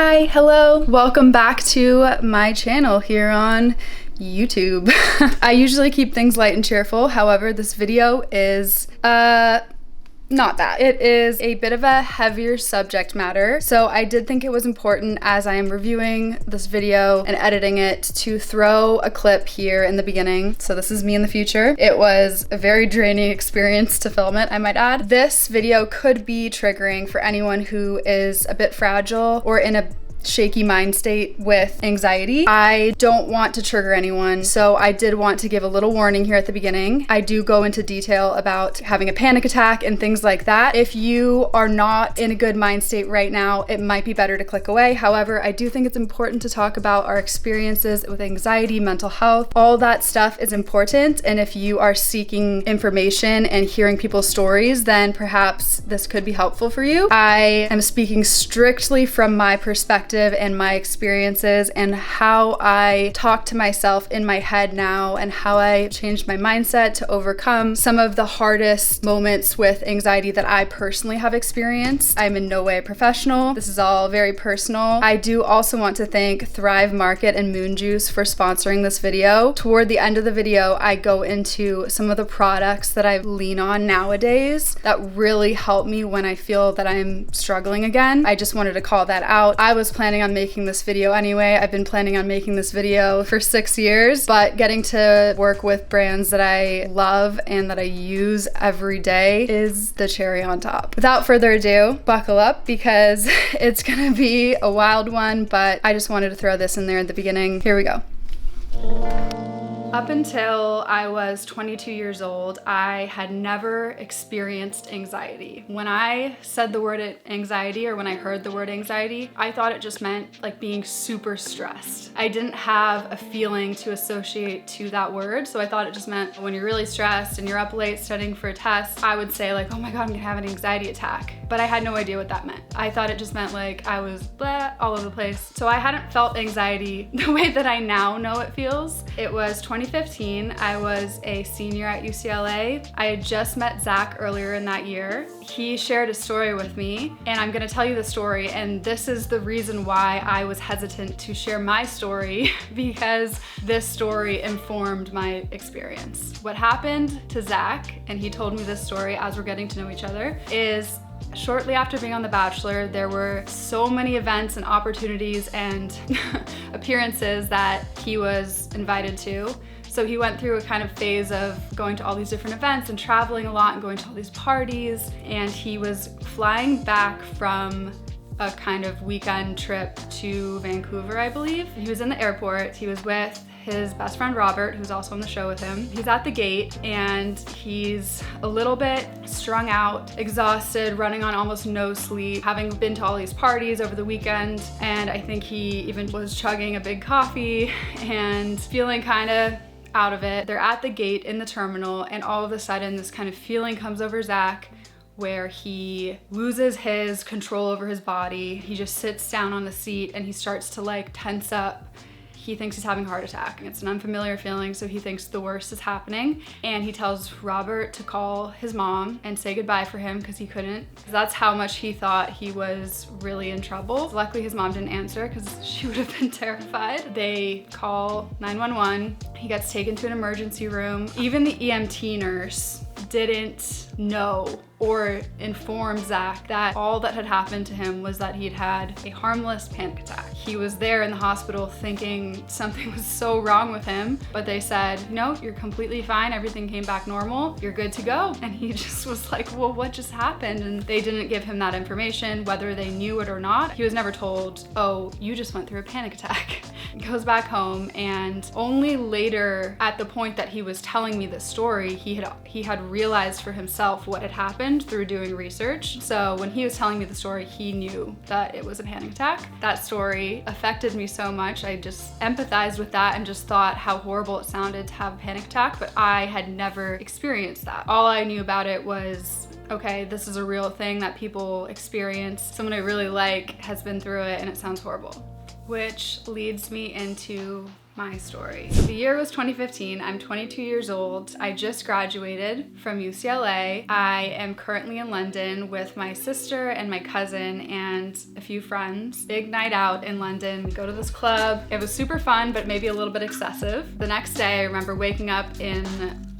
Hi, hello, welcome back to my channel here on YouTube. I usually keep things light and cheerful, however, this video is not that. It is a bit of a heavier subject matter, so I did think it was important as I am reviewing this video and editing it to throw a clip here in the beginning. So this is me in the future. It was a very draining experience to film it, I might add. This video could be triggering for anyone who is a bit fragile or in a shaky mind state with anxiety. I don't want to trigger anyone, so I did want to give a little warning here at the beginning. I do go into detail about having a panic attack and things like that. If you are not in a good mind state right now, it might be better to click away. However, I do think it's important to talk about our experiences with anxiety, mental health. All that stuff is important, and if you are seeking information and hearing people's stories, then perhaps this could be helpful for you. I am speaking strictly from my perspective and my experiences and how I talk to myself in my head now and how I changed my mindset to overcome some of the hardest moments with anxiety that I personally have experienced. I'm in no way a professional. This is all very personal. I do also want to thank Thrive Market and Moon Juice for sponsoring this video. Toward the end of the video, I go into some of the products that I lean on nowadays that really help me when I feel that I'm struggling again. I just wanted to call that out. I was planning on making this video anyway. I've been planning on making this video for 6 years, but getting to work with brands that I love and that I use every day is the cherry on top. Without further ado, buckle up because it's gonna be a wild one, but I just wanted to throw this in there at the beginning. Here we go. Up until I was 22 years old, I had never experienced anxiety. When I said the word anxiety, or when I heard the word anxiety, I thought it just meant like being super stressed. I didn't have a feeling to associate to that word, so I thought it just meant when you're really stressed and you're up late studying for a test, I would say like, oh my God, I'm gonna have an anxiety attack. But I had no idea what that meant. I thought it just meant like I was blah, all over the place. So I hadn't felt anxiety the way that I now know it feels. It was 2015, I was a senior at UCLA. I had just met Zach earlier in that year. He shared a story with me, and I'm gonna tell you the story, and this is the reason why I was hesitant to share my story because this story informed my experience. What happened to Zach, and he told me this story as we're getting to know each other, is shortly after being on The Bachelor, there were so many events and opportunities and appearances that he was invited to. So he went through a kind of phase of going to all these different events and traveling a lot and going to all these parties. And he was flying back from a kind of weekend trip to Vancouver, I believe. He was in the airport. He was with his best friend Robert, who's also on the show with him. He's at the gate and he's a little bit strung out, exhausted, running on almost no sleep, having been to all these parties over the weekend. And I think he even was chugging a big coffee and feeling kind of out of it. They're at the gate in the terminal, and all of a sudden this kind of feeling comes over Zach where he loses his control over his body. He just sits down on the seat and he starts to like tense up. He thinks he's having a heart attack. It's an unfamiliar feeling, so he thinks the worst is happening. And he tells Robert to call his mom and say goodbye for him because he couldn't. That's how much he thought he was really in trouble. Luckily, his mom didn't answer because she would have been terrified. They call 911. He gets taken to an emergency room. Even the EMT nurse didn't know or inform Zach that all that had happened to him was that he'd had a harmless panic attack. He was there in the hospital thinking something was so wrong with him, but they said, no, you're completely fine. Everything came back normal. You're good to go. And he just was like, well, what just happened? And they didn't give him that information, whether they knew it or not. He was never told, oh, you just went through a panic attack. He goes back home, and only later, at the point that he was telling me this story, he had realized for himself what had happened through doing research. So when he was telling me the story, he knew that it was a panic attack. That story affected me so much. I just empathized with that and just thought how horrible it sounded to have a panic attack, but I had never experienced that. All I knew about it was, okay, this is a real thing that people experience. Someone I really like has been through it and it sounds horrible. Which leads me into my story. So the year was 2015. I'm 22 years old. I just graduated from UCLA. I am currently in London with my sister and my cousin and a few friends. Big night out in London. We go to this club. It was super fun, but maybe a little bit excessive. The next day, I remember waking up in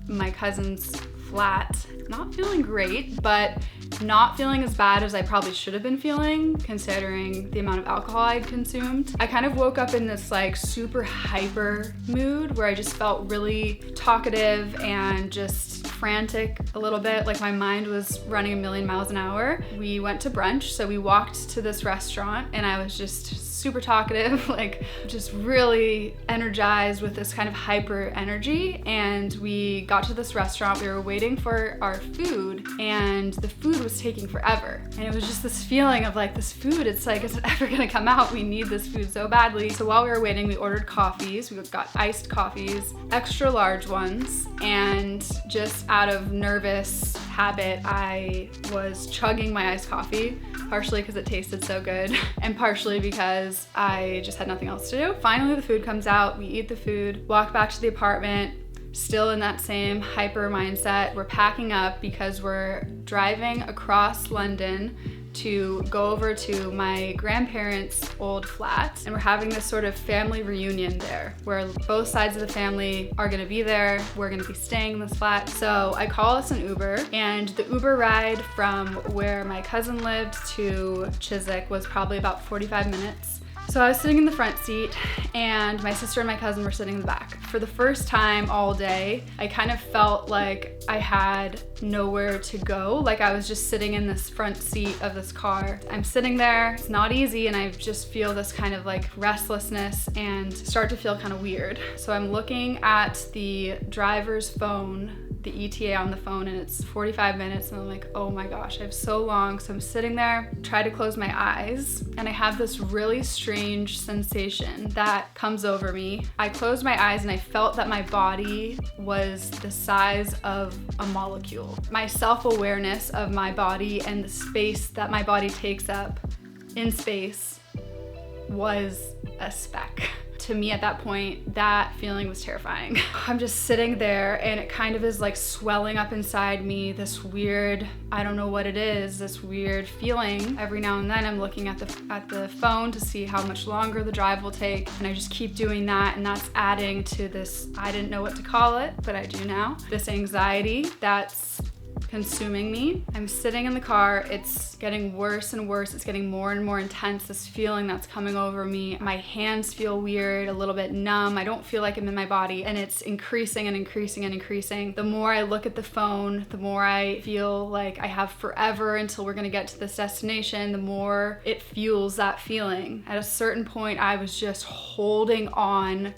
my cousin's flat, not feeling great, but not feeling as bad as I probably should have been feeling considering the amount of alcohol I'd consumed. I kind of woke up in this like super hyper mood where I just felt really talkative and just frantic a little bit, like my mind was running a million miles an hour. We went to brunch, so we walked to this restaurant and I was just super talkative, like just really energized with this kind of hyper energy. And we got to this restaurant, we were waiting for our food and the food was taking forever. And it was just this feeling of like, this food, it's like, is it ever gonna come out? We need this food so badly. So while we were waiting, we ordered coffees. We got iced coffees, extra large ones. And just out of nervous habit, I was chugging my iced coffee, partially because it tasted so good and partially because I just had nothing else to do. Finally, the food comes out, we eat the food, walk back to the apartment, still in that same hyper mindset. We're packing up because we're driving across London to go over to my grandparents' old flat, and we're having this sort of family reunion there where both sides of the family are gonna be there. We're gonna be staying in this flat. So I call us an Uber, and the Uber ride from where my cousin lived to Chiswick was probably about 45 minutes. So I was sitting in the front seat and my sister and my cousin were sitting in the back. For the first time all day, I kind of felt like I had nowhere to go. Like I was just sitting in this front seat of this car. I'm sitting there, it's not easy, and I just feel this kind of like restlessness and start to feel kind of weird. So I'm looking at the driver's phone, the ETA on the phone, and it's 45 minutes and I'm like, oh my gosh, I have so long. So I'm sitting there, try to close my eyes, and I have this really strange sensation that comes over me. I closed my eyes and I felt that my body was the size of a molecule. My self-awareness of my body and the space that my body takes up in space was a speck. To me at that point, that feeling was terrifying. I'm just sitting there and it kind of is like swelling up inside me, this weird, I don't know what it is, this weird feeling. Every now and then I'm looking at the phone to see how much longer the drive will take, and I just keep doing that, and that's adding to this, I didn't know what to call it, but I do now, this anxiety that's consuming me. I'm sitting in the car, it's getting worse and worse, it's getting more and more intense, this feeling that's coming over me. My hands feel weird, a little bit numb, I don't feel like I'm in my body, and it's increasing and increasing and increasing. The more I look at the phone, the more I feel like I have forever until we're gonna get to this destination, the more it fuels that feeling. At a certain point, I was just holding on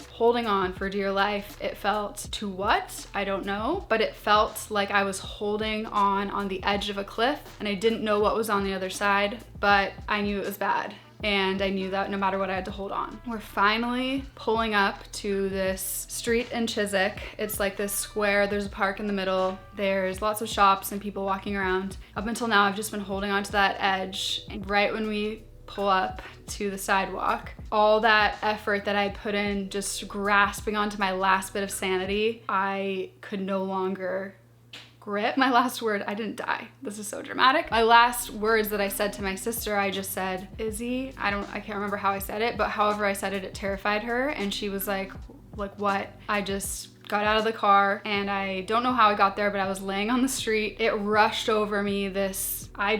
for dear life. It felt to what? I don't know, but it felt like I was holding on the edge of a cliff, and I didn't know what was on the other side, but I knew it was bad. And I knew that no matter what, I had to hold on. We're finally pulling up to this street in Chiswick. It's like this square, there's a park in the middle, there's lots of shops and people walking around. Up until now, I've just been holding on to that edge. And right when we pull up to the sidewalk, all that effort that I put in just grasping onto my last bit of sanity, I could no longer grip. My last word, I didn't die. This is so dramatic. My last words that I said to my sister, I just said, Izzy, I can't remember how I said it, but however I said it, it terrified her. And she was like what? I just got out of the car, and I don't know how I got there, but I was laying on the street. It rushed over me, this, I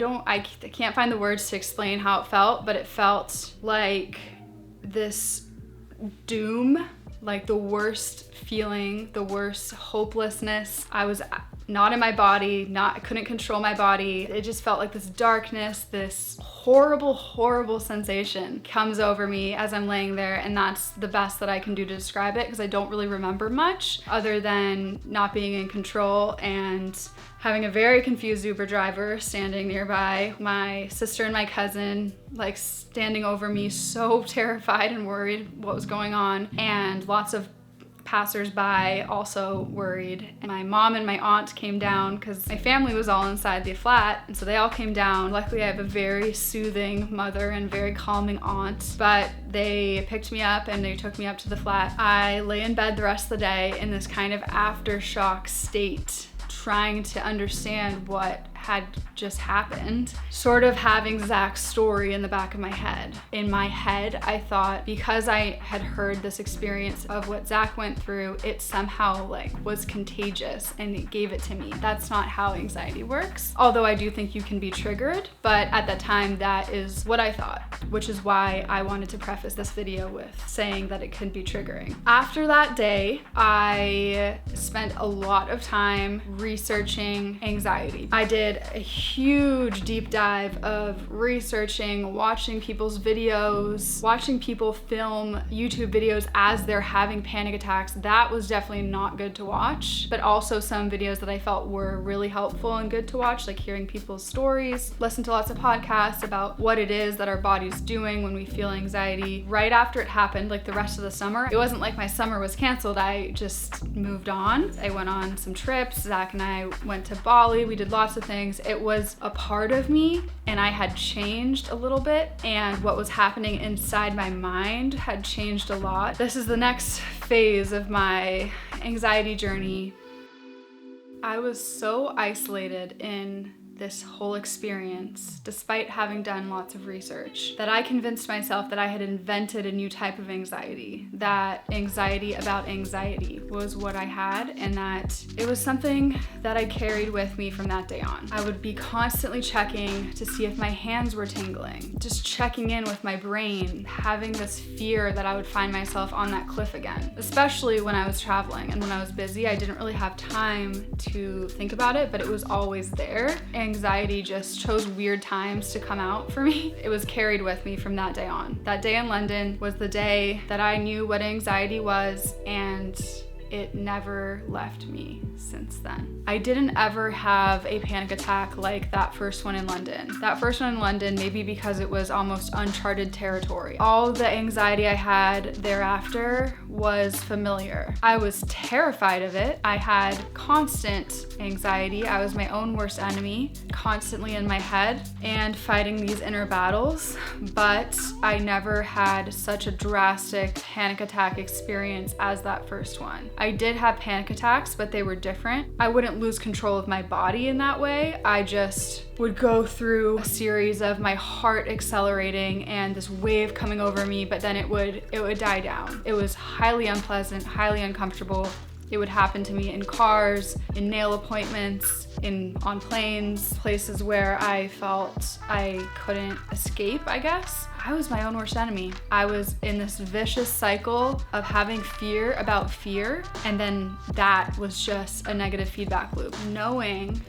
can't find the words to explain how it felt, but it felt like this doom, like the worst feeling, the worst hopelessness. I was not in my body, I couldn't control my body. It just felt like this darkness, this horrible, horrible sensation comes over me as I'm laying there, and that's the best that I can do to describe it because I don't really remember much other than not being in control and having a very confused Uber driver standing nearby, my sister and my cousin like standing over me, so terrified and worried what was going on, and lots of passersby also worried. And my mom and my aunt came down because my family was all inside the flat, and so they all came down. Luckily, I have a very soothing mother and very calming aunt, but they picked me up and they took me up to the flat. I lay in bed the rest of the day in this kind of aftershock state, trying to understand what had just happened, sort of having Zach's story in the back of my head. In my head, I thought because I had heard this experience of what Zach went through, it somehow was contagious and it gave it to me. That's not how anxiety works. Although I do think you can be triggered, but at that time, that is what I thought, which is why I wanted to preface this video with saying that it could be triggering. After that day, I spent a lot of time researching anxiety. I did a huge deep dive of researching, watching people's videos, watching people film YouTube videos as they're having panic attacks. That was definitely not good to watch, but also some videos that I felt were really helpful and good to watch, like hearing people's stories, listen to lots of podcasts about what it is that our body's doing when we feel anxiety. Right after it happened, like the rest of the summer, it wasn't like my summer was canceled. I just moved on. I went on some trips. Zach and I went to Bali. We did lots of things. It was a part of me and I had changed a little bit, and what was happening inside my mind had changed a lot. This is the next phase of my anxiety journey. I was so isolated in this whole experience, despite having done lots of research, that I convinced myself that I had invented a new type of anxiety, that anxiety about anxiety was what I had, and that it was something that I carried with me from that day on. I would be constantly checking to see if my hands were tingling, just checking in with my brain, having this fear that I would find myself on that cliff again, especially when I was traveling and when I was busy. I didn't really have time to think about it, but it was always there. Anxiety just chose weird times to come out for me. It was carried with me from that day on. That day in London was the day that I knew what anxiety was, and it never left me since then. I didn't ever have a panic attack like that first one in London. That first one in London, maybe because it was almost uncharted territory. All the anxiety I had thereafter was familiar. I was terrified of it. I had constant anxiety. I was my own worst enemy, constantly in my head and fighting these inner battles, but I never had such a drastic panic attack experience as that first one. I did have panic attacks, but they were different. I wouldn't lose control of my body in that way. I just would go through a series of my heart accelerating and this wave coming over me, but then it would die down. It was highly unpleasant, highly uncomfortable. It would happen to me in cars, in nail appointments, on planes, places where I felt I couldn't escape, I guess. I was my own worst enemy. I was in this vicious cycle of having fear about fear, and then that was just a negative feedback loop. Knowing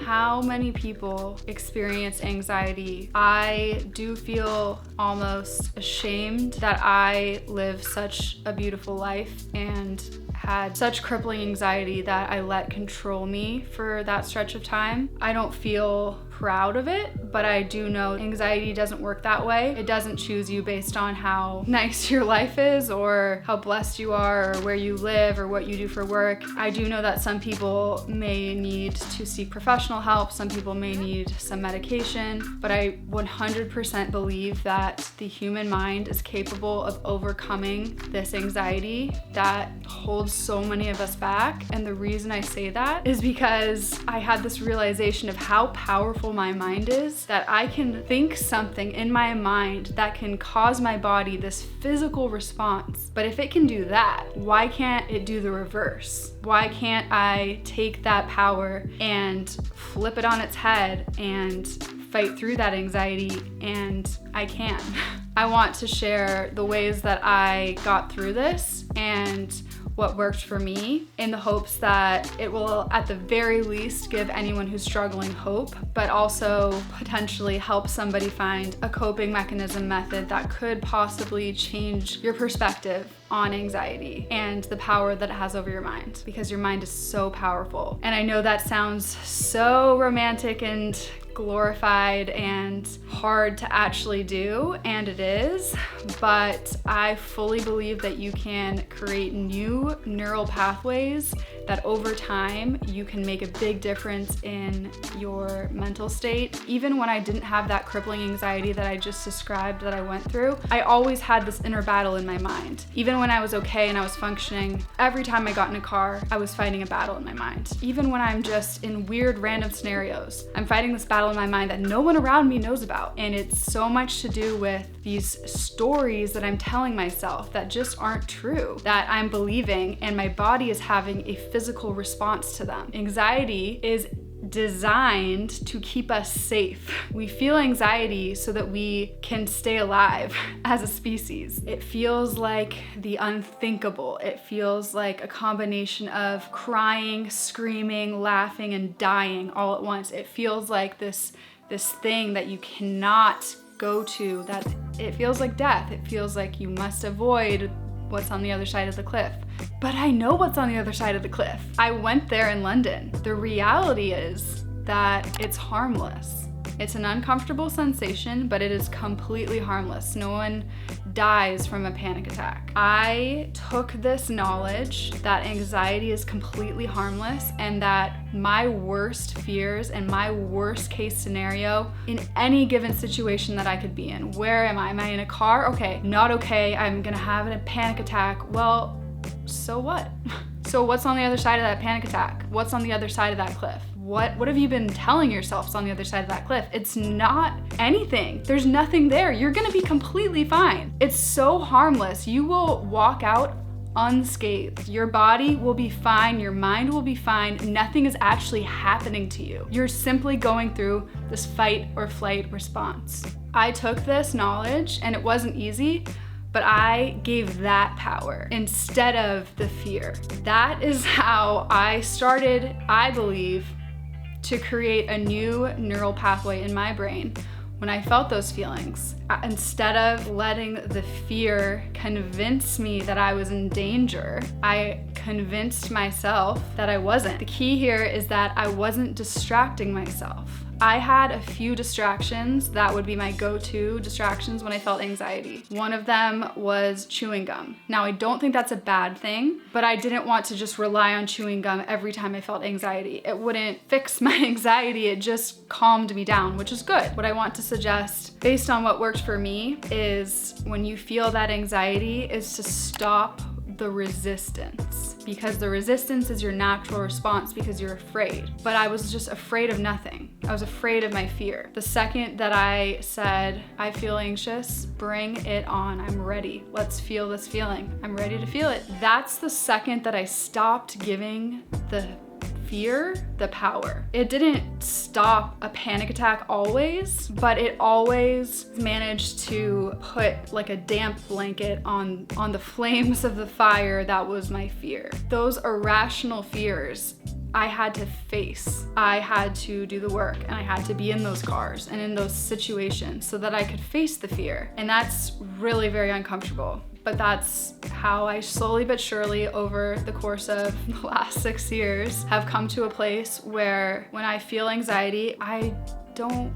how many people experience anxiety, I do feel almost ashamed that I live such a beautiful life and had such crippling anxiety that I let control me for that stretch of time. I don't feel proud of it, but I do know anxiety doesn't work that way. It doesn't choose you based on how nice your life is or how blessed you are or where you live or what you do for work. I do know that some people may need to seek professional help, some people may need some medication, but I 100% believe that the human mind is capable of overcoming this anxiety that holds so many of us back. And the reason I say that is because I had this realization of how powerful my mind is, that I can think something in my mind that can cause my body this physical response. But if it can do that, why can't it do the reverse? Why can't I take that power and flip it on its head and fight through that anxiety? And I can. I want to share the ways that I got through this and what worked for me, in the hopes that it will at the very least give anyone who's struggling hope, but also potentially help somebody find a coping mechanism method that could possibly change your perspective on anxiety and the power that it has over your mind, because your mind is so powerful. And I know that sounds so romantic and glorified and hard to actually do, and it is, but I fully believe that you can create new neural pathways that over time you can make a big difference in your mental state. Even when I didn't have that crippling anxiety that I just described that I went through, I always had this inner battle in my mind. Even when I was okay and I was functioning, every time I got in a car, I was fighting a battle in my mind. Even when I'm just in weird random scenarios, I'm fighting this battle in my mind that no one around me knows about. And it's so much to do with these stories that I'm telling myself that just aren't true, that I'm believing, and my body is having a physical response to them. Anxiety is designed to keep us safe. We feel anxiety so that we can stay alive as a species. It feels like the unthinkable. It feels like a combination of crying, screaming, laughing, and dying all at once. It feels like this thing that you cannot go to, that it feels like death. It feels like you must avoid what's on the other side of the cliff. But I know what's on the other side of the cliff. I went there in London. The reality is that it's harmless. It's an uncomfortable sensation, but it is completely harmless. No one dies from a panic attack. I took this knowledge that anxiety is completely harmless and that my worst fears and my worst case scenario in any given situation that I could be in. Where am I? Am I in a car? Okay, not okay. I'm gonna have a panic attack. Well, so what? So what's on the other side of that panic attack? What's on the other side of that cliff? What have you been telling yourself is on the other side of that cliff? It's not anything. There's nothing there. You're gonna be completely fine. It's so harmless. You will walk out unscathed. Your body will be fine. Your mind will be fine. Nothing is actually happening to you. You're simply going through this fight or flight response. I took this knowledge, and it wasn't easy, but I gave that power instead of the fear. That is how I started, I believe, to create a new neural pathway in my brain when I felt those feelings. Instead of letting the fear convince me that I was in danger, I convinced myself that I wasn't. The key here is that I wasn't distracting myself. I had a few distractions that would be my go-to distractions when I felt anxiety. One of them was chewing gum. Now, I don't think that's a bad thing, but I didn't want to just rely on chewing gum every time I felt anxiety. It wouldn't fix my anxiety, it just calmed me down, which is good. What I want to suggest, based on what worked for me, is when you feel that anxiety, is to stop the resistance, because the resistance is your natural response because you're afraid. But I was just afraid of nothing. I was afraid of my fear. The second that I said, I feel anxious, bring it on. I'm ready. Let's feel this feeling. I'm ready to feel it. That's the second that I stopped giving the fear the power. It didn't stop a panic attack always, but it always managed to put like a damp blanket on the flames of the fire that was my fear. Those irrational fears I had to face. I had to do the work, and I had to be in those cars and in those situations so that I could face the fear. And that's really very uncomfortable. But that's how I slowly but surely over the course of the last 6 years have come to a place where when I feel anxiety, I don't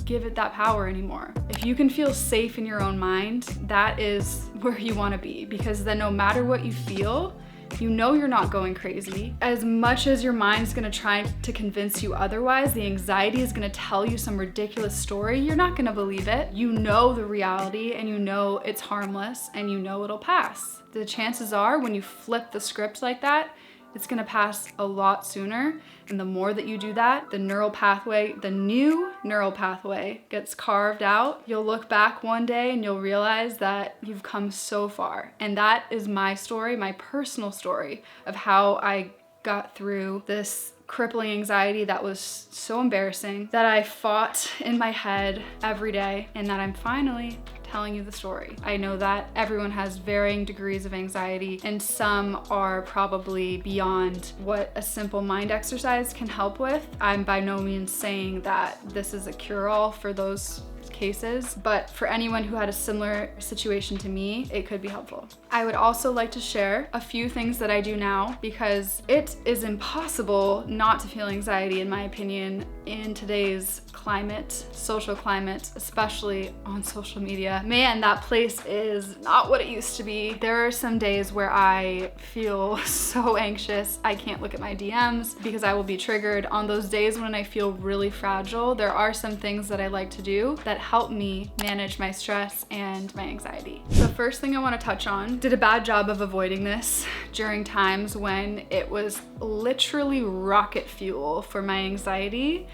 give it that power anymore. If you can feel safe in your own mind, that is where you want to be, because then no matter what you feel, you know you're not going crazy. As much as your mind's gonna try to convince you otherwise, the anxiety is gonna tell you some ridiculous story, you're not gonna believe it. You know the reality, and you know it's harmless, and you know it'll pass. The chances are when you flip the script like that, it's gonna pass a lot sooner. And the more that you do that, the neural pathway, the new neural pathway gets carved out. You'll look back one day and you'll realize that you've come so far. And that is my story, my personal story of how I got through this crippling anxiety that was so embarrassing, that I fought in my head every day, and that I'm finally telling you the story. I know that everyone has varying degrees of anxiety, and some are probably beyond what a simple mind exercise can help with. I'm by no means saying that this is a cure-all for those cases, but for anyone who had a similar situation to me, it could be helpful. I would also like to share a few things that I do now, because it is impossible not to feel anxiety, in my opinion, in today's climate, social climate, especially on social media, man, that place is not what it used to be. There are some days where I feel so anxious. I can't look at my DMs because I will be triggered. On those days when I feel really fragile, there are some things that I like to do that help me manage my stress and my anxiety. The first thing I want to touch on, did a bad job of avoiding this during times when it was literally rocket fuel for my anxiety,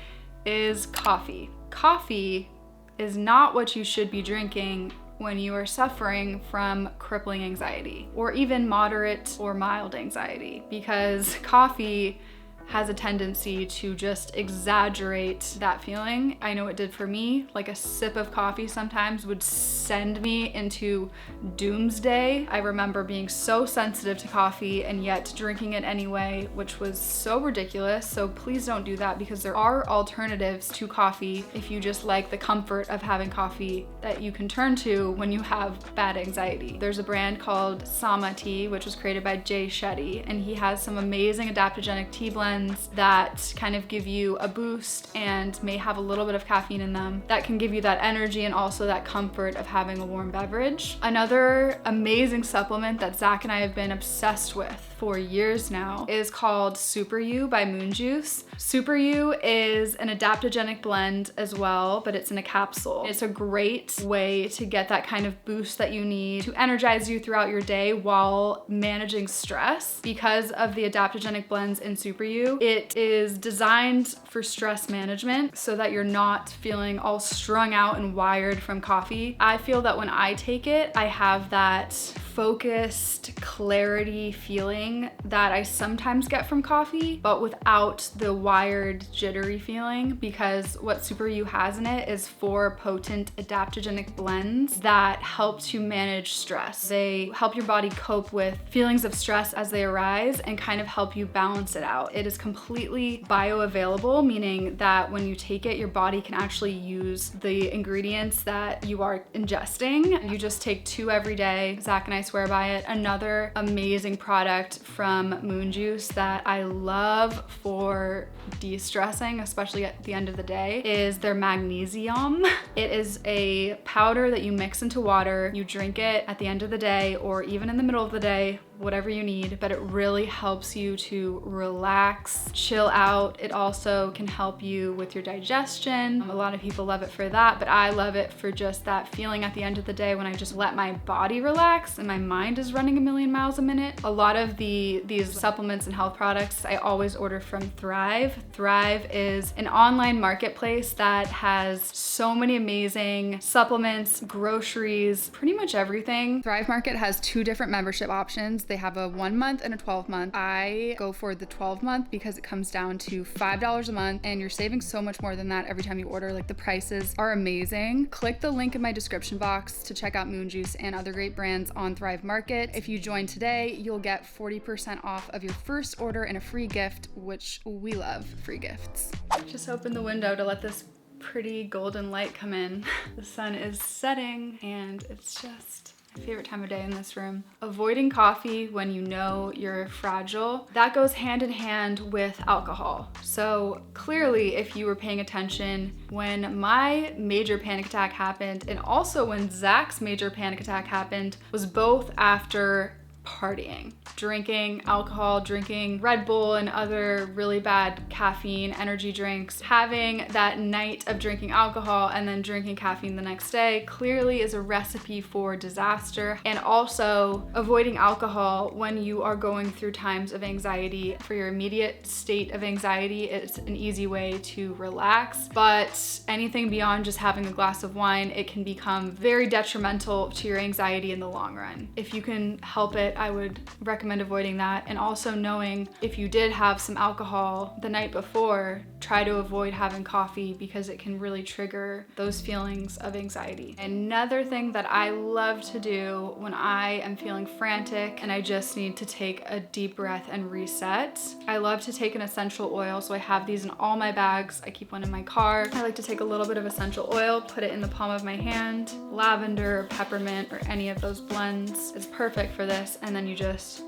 is coffee. Coffee is not what you should be drinking when you are suffering from crippling anxiety or even moderate or mild anxiety, because coffee has a tendency to just exaggerate that feeling. I know it did for me. Like a sip of coffee sometimes would send me into doomsday. I remember being so sensitive to coffee and yet drinking it anyway, which was so ridiculous. So please don't do that, because there are alternatives to coffee if you just like the comfort of having coffee that you can turn to when you have bad anxiety. There's a brand called Sama Tea, which was created by Jay Shetty, and he has some amazing adaptogenic tea blends that kind of give you a boost and may have a little bit of caffeine in them that can give you that energy and also that comfort of having a warm beverage. Another amazing supplement that Zach and I have been obsessed with for years now is called Super You by Moon Juice. Super You is an adaptogenic blend as well, but it's in a capsule. It's a great way to get that kind of boost that you need to energize you throughout your day while managing stress. Because of the adaptogenic blends in Super You, it is designed for stress management so that you're not feeling all strung out and wired from coffee. I feel that when I take it, I have that focused clarity feeling that I sometimes get from coffee, but without the wired, jittery feeling, because what Super You has in it is 4 potent adaptogenic blends that help to manage stress. They help your body cope with feelings of stress as they arise and kind of help you balance it out. It is completely bioavailable, meaning that when you take it, your body can actually use the ingredients that you are ingesting. You just take 2 every day. Zach and I swear by it. Another amazing product from Moon Juice that I love for de-stressing, especially at the end of the day, is their magnesium. It is a powder that you mix into water. You drink it at the end of the day or even in the middle of the day, whatever you need, but it really helps you to relax, chill out. It also can help you with your digestion. A lot of people love it for that, but I love it for just that feeling at the end of the day when I just let my body relax and my mind is running a million miles a minute. A lot of these supplements and health products I always order from Thrive. Thrive is an online marketplace that has so many amazing supplements, groceries, pretty much everything. Thrive Market has 2 different membership options. They have a 1 month and a 12 month. I go for the 12 month because it comes down to $5 a month and you're saving so much more than that every time you order. Like, the prices are amazing. Click the link in my description box to check out Moon Juice and other great brands on Thrive Market. If you join today, you'll get 40% off of your first order and a free gift, which we love free gifts. Just open the window to let this pretty golden light come in. The sun is setting and it's just my favorite time of day in this room. Avoiding coffee when you know you're fragile, that goes hand in hand with alcohol. So clearly, if you were paying attention when my major panic attack happened, and also when Zach's major panic attack happened, was both after partying, drinking alcohol, drinking Red Bull and other really bad caffeine energy drinks. Having that night of drinking alcohol and then drinking caffeine the next day clearly is a recipe for disaster. And also avoiding alcohol when you are going through times of anxiety. For your immediate state of anxiety, it's an easy way to relax, but anything beyond just having a glass of wine, it can become very detrimental to your anxiety in the long run. If you can help it, I would recommend avoiding that. And also knowing if you did have some alcohol the night before, try to avoid having coffee because it can really trigger those feelings of anxiety. Another thing that I love to do when I am feeling frantic and I just need to take a deep breath and reset, I love to take an essential oil. So I have these in all my bags. I keep one in my car. I like to take a little bit of essential oil, put it in the palm of my hand. Lavender, peppermint, or any of those blends is perfect for this. And then you just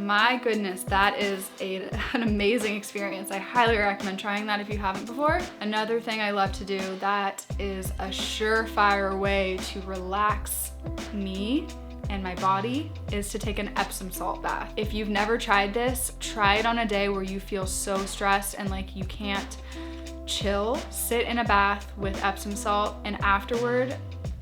My goodness, that is an amazing experience. I highly recommend trying that if you haven't before. Another thing I love to do that is a surefire way to relax me and my body is to take an Epsom salt bath. If you've never tried this, try it on a day where you feel so stressed and like you can't chill. Sit in a bath with Epsom salt, and afterward,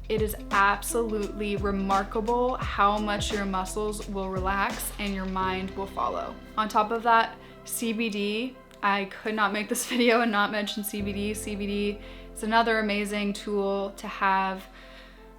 it is absolutely remarkable how much your muscles will relax and your mind will follow. On top of that, CBD, I could not make this video and not mention CBD. CBD is another amazing tool to have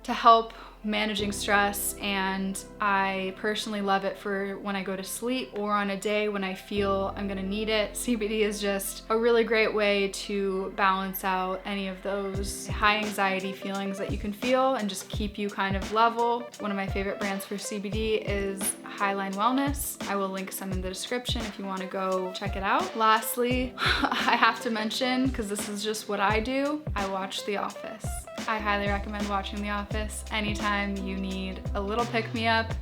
to help managing stress, and I personally love it for when I go to sleep or on a day when I feel I'm gonna need it. CBD is just a really great way to balance out any of those high anxiety feelings that you can feel and just keep you kind of level. One of my favorite brands for CBD is Highline Wellness. I will link some in the description if you want to go check it out. Lastly, I have to mention, because this is just what I do, I watch The Office. I highly recommend watching The Office anytime you need a little pick-me-up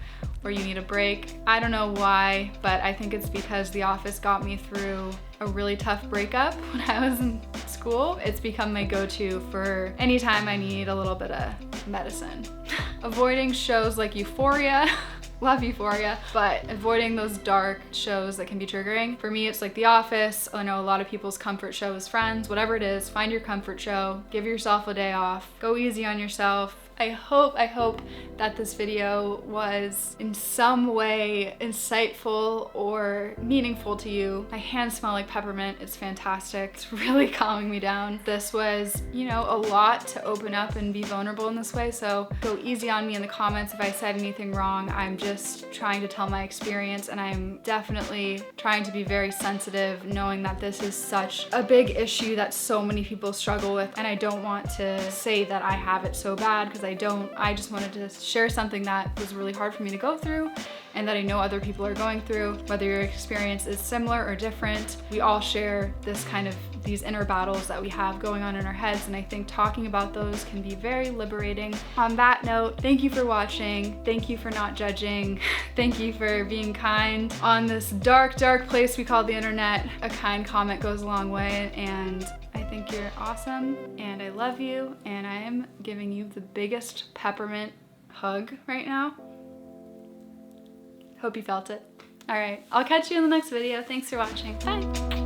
or you need a break. I don't know why, but I think it's because The Office got me through a really tough breakup when I was in school. It's become my go-to for anytime I need a little bit of medicine. Avoiding shows like Euphoria, love Euphoria, but avoiding those dark shows that can be triggering. For me, it's like The Office. I know a lot of people's comfort show is Friends. Whatever it is, find your comfort show, give yourself a day off, go easy on yourself. I hope that this video was in some way insightful or meaningful to you. My hands smell like peppermint. It's fantastic. It's really calming me down. This was, you know, a lot to open up and be vulnerable in this way, so go easy on me in the comments if I said anything wrong. I'm just trying to tell my experience, and I'm definitely trying to be very sensitive, knowing that this is such a big issue that so many people struggle with, and I don't want to say that I have it so bad, because I don't. I just wanted to share something that was really hard for me to go through and that I know other people are going through. Whether your experience is similar or different, we all share these inner battles that we have going on in our heads, and I think talking about those can be very liberating. On that note, thank you for watching. Thank you for not judging. Thank you for being kind. On this dark, dark place we call the internet, a kind comment goes a long way, and I think you're awesome, and I love you, and I am giving you the biggest peppermint hug right now. Hope you felt it. All right, I'll catch you in the next video. Thanks for watching. Bye.